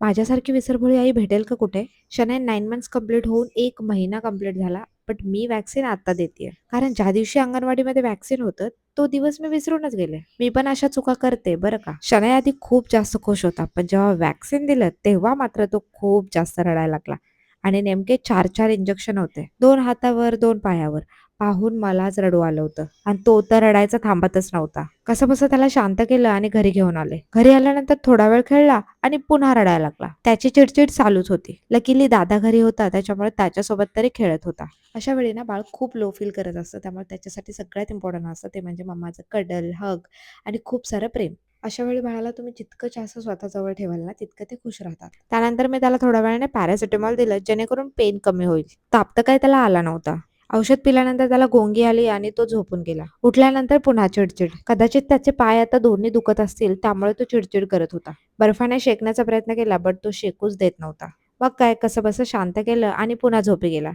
माझ्यासारखी विसरभोळी आई भेटेल का कुठे? शनाया 9 मंथ्स कंप्लीट होऊन 1 महिना कंप्लीट झाला. बट मी व्हॅक्सिन आता देतेय. कारण ज्या दिवशी अंगणवाडीमध्ये व्हॅक्सिन होतं, तो दिवस मी विसरूनच गेले. मी पण अशा चुका करते बरं का. शनाया आधी खूप जास्त खुश होता, पण जेव्हा व्हॅक्सिन दिलं तेव्हा मात्र तो खूप जास्त रडायला लागला. आणि नेमके 4-4 इंजेक्शन होते. 2 हातावर, 2 पायावर. पाहून मलाच रडू आलं होतं. आणि तो तर रडायचा थांबतच नव्हता. कसंबसं त्याला शांत केलं आणि घरी घेऊन आले. घरी आल्यानंतर थोडा वेळ खेळला आणि पुन्हा रडायला लागला. त्याची चिडचिड चालूच होती. लकीली दादा घरी होता, त्याच्यामुळे त्याच्यासोबत तरी खेळत होता. अशा वेळी ना बाळ खूप लो फील करत असतं, त्यामुळे त्याच्यासाठी सगळ्यात इम्पॉर्टंट असतं ते म्हणजे मम्माचं कडल, हग आणि खूप सारं प्रेम. अशा वेळी बाळाला तुम्ही जितकं जास्त स्वतःजवळ ठेवाल ना, तितकं ते खुश राहतात. त्यानंतर मी त्याला थोड्या वेळाने पॅरासिटामॉल दिलं, जेणेकरून पेन कमी होईल. ताप तर काही त्याला आला नव्हता. औषध पिल्यानंतर त्याला गोंगी आली आणि तो झोपून गेला. उठल्यानंतर पुन्हा चिडचिड. कदाचित त्याचे पाय आता दोन्ही दुखत असतील, त्यामुळे तो चिडचिड करत होता. बर्फाने शेकण्याचा प्रयत्न केला, बट तो शेकूच देत नव्हता. मग काय कसंबसं शांत केलं आणि पुन्हा झोपी गेला.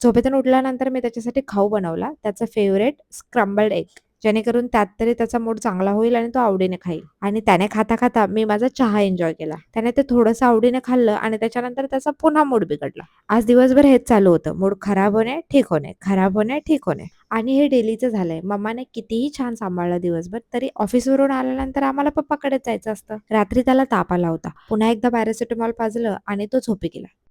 झोपेतून उठल्यानंतर मी त्याच्यासाठी खाऊ बनवला. त्याचा फेव्हरेट स्क्रम्बल्ड एग. जेणेकरून त्यात तरी त्याचा मूड चांगला होईल आणि तो आवडीने खाईल. आणि त्याने खाता-खाता मी माझा चहा एन्जॉय केला. त्याने ते थोडंसं आवडीने खाल्लं आणि त्याच्यानंतर त्याचा पुन्हा मूड बिघडला. आज दिवसभर हेच चालू होतं. मूड खराब होणे, ठीक होणे, खराब होणे, ठीक होणे. आणि हे डेलीचं झालंय. मम्माने कितीही छान सांभाळलं दिवसभर, तरी ऑफिसवरून आल्यानंतर आम्हाला पप्पाकडेच जायचं असतं. रात्री त्याला ताप आला होता. पुन्हा एकदा पॅरासिटामॉल पाजलं आणि तो झोपी गेला.